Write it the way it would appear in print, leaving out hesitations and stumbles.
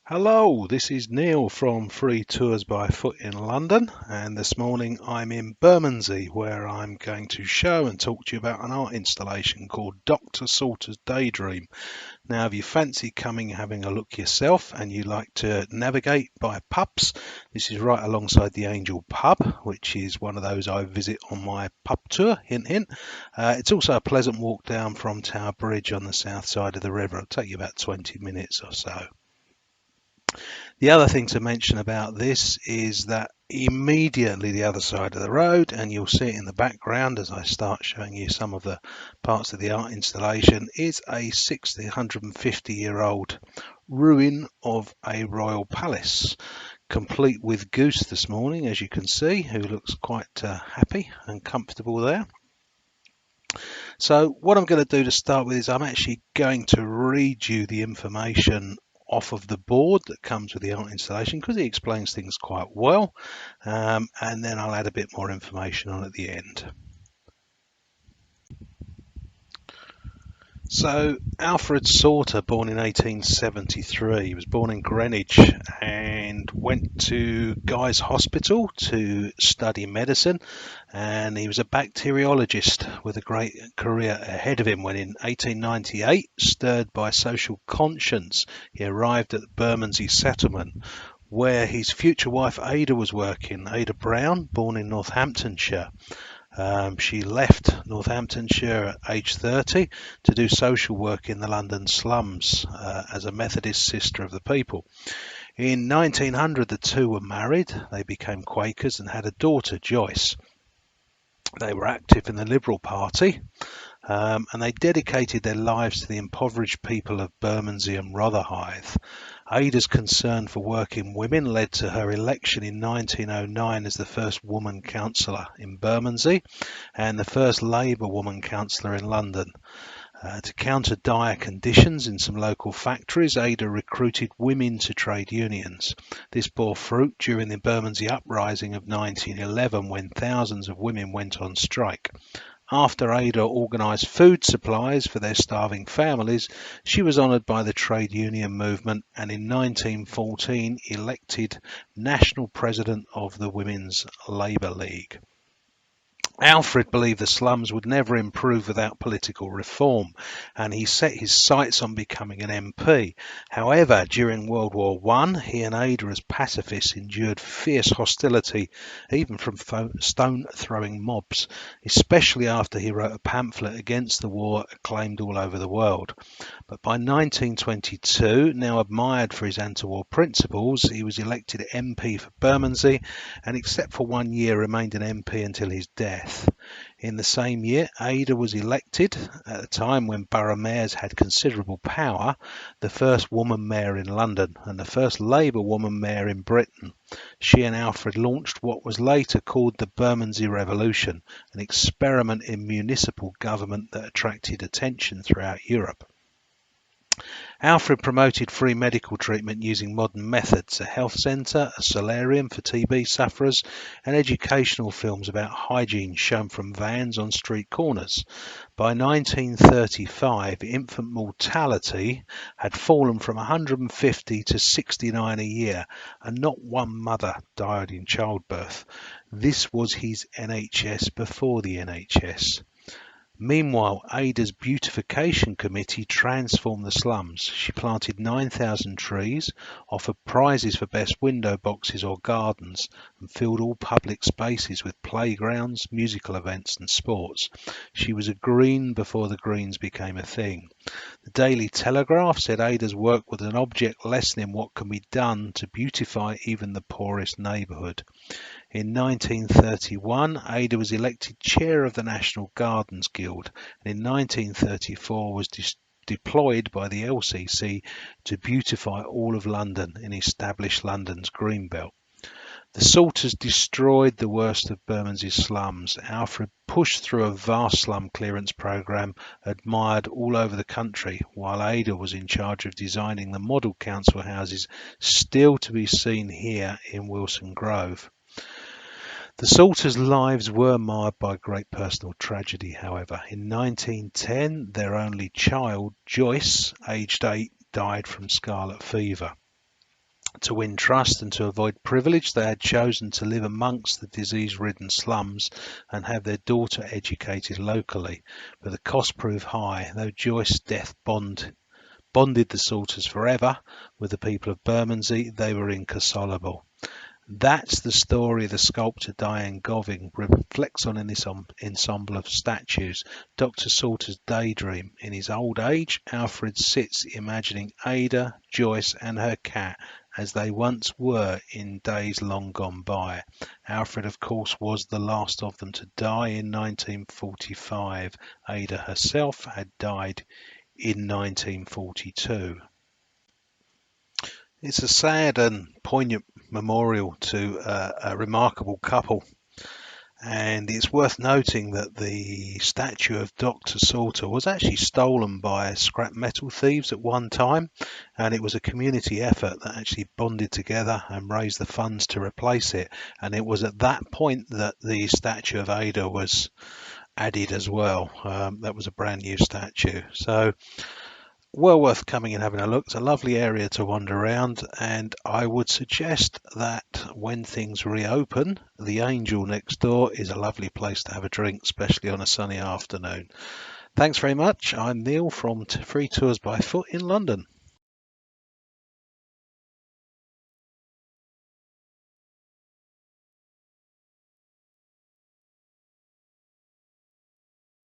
Hello, this is Neil from Free Tours by Foot in London, and this morning I'm in Bermondsey where I'm going to show and talk to you about an art installation called Dr. Salter's Daydream. Now, if you fancy coming having a look yourself and you like to navigate by pubs, this is right alongside the Angel Pub, which is one of those I visit on my pub tour, hint hint. It's also a pleasant walk down from Tower Bridge on the south side of the river. It'll take you about 20 minutes or so. The other thing to mention about this is that immediately the other side of the road, and you'll see it in the background as I start showing you some of the parts of the art installation, is a 150-year-old ruin of a royal palace, complete with Goose this morning, as you can see, who looks quite happy and comfortable there. So what I'm going to do to start with is I'm actually going to read you the information off of the board that comes with the art installation because it explains things quite well, and then I'll add a bit more information on at the end. So Alfred Salter, born in 1873, he was born in Greenwich and went to Guy's Hospital to study medicine, and he was a bacteriologist with a great career ahead of him when in 1898, stirred by social conscience, he arrived at the Bermondsey settlement where his future wife Ada was working. Ada Brown, born in Northamptonshire. She left Northamptonshire at age 30 to do social work in the London slums as a Methodist sister of the people. In 1900, the two were married. They became Quakers and had a daughter, Joyce. They were active in the Liberal Party, and they dedicated their lives to the impoverished people of Bermondsey and Rotherhithe. Ada's concern for working women led to her election in 1909 as the first woman councillor in Bermondsey and the first Labour woman councillor in London. To counter dire conditions in some local factories, Ada recruited women to trade unions. This bore fruit during the Bermondsey Uprising of 1911 when thousands of women went on strike. After Ada organised food supplies for their starving families, she was honoured by the trade union movement and in 1914 elected national president of the Women's Labour League. Alfred believed the slums would never improve without political reform, and he set his sights on becoming an MP. However, during World War I, he and Ada as pacifists endured fierce hostility, even from stone-throwing mobs, especially after he wrote a pamphlet against the war acclaimed all over the world. But by 1922, now admired for his anti-war principles, he was elected MP for Bermondsey and, except for 1 year, remained an MP until his death. In the same year, Ada was elected, at a time when borough mayors had considerable power, the first woman mayor in London and the first Labour woman mayor in Britain. She and Alfred launched what was later called the Bermondsey Revolution, an experiment in municipal government that attracted attention throughout Europe. Alfred promoted free medical treatment using modern methods, a health centre, a solarium for TB sufferers, and educational films about hygiene shown from vans on street corners. By 1935, infant mortality had fallen from 150 to 69 a year, and not one mother died in childbirth. This was his NHS before the NHS. Meanwhile, Ada's beautification committee transformed the slums. She planted 9,000 trees, offered prizes for best window boxes or gardens, and filled all public spaces with playgrounds, musical events and sports. She was a green before the Greens became a thing. The Daily Telegraph said Ada's work was an object lesson in what can be done to beautify even the poorest neighbourhood. In 1931, Ada was elected chair of the National Gardens Guild, and in 1934 was deployed by the LCC to beautify all of London and establish London's green belt. The Salters destroyed the worst of Bermondsey's slums. Alfred pushed through a vast slum clearance programme admired all over the country, while Ada was in charge of designing the model council houses still to be seen here in Wilson Grove. The Salters' lives were marred by great personal tragedy, however. In 1910, their only child, Joyce, aged 8, died from scarlet fever. To win trust and to avoid privilege, they had chosen to live amongst the disease-ridden slums and have their daughter educated locally. But the cost proved high, though Joyce's death bonded the Salters forever with the people of Bermondsey. They were inconsolable. That's the story the sculptor Diane Gorvin reflects on in this ensemble of statues. Dr. Salter's Daydream. In his old age, Alfred sits imagining Ada, Joyce, and her cat as they once were in days long gone by. Alfred, of course, was the last of them to die in 1945. Ada herself had died in 1942. It's a sad and poignant memorial to a remarkable couple, and it's worth noting that the statue of Dr. Salter was actually stolen by scrap metal thieves at one time, and it was a community effort that actually bonded together and raised the funds to replace it. And it was at that point that the statue of Ada was added as well. That was a brand new statue. So well worth coming and having a look. It's a lovely area to wander around, and I would suggest that when things reopen, the Angel next door is a lovely place to have a drink, especially on a sunny afternoon. Thanks very much. I'm Neil from Free Tours by Foot in London.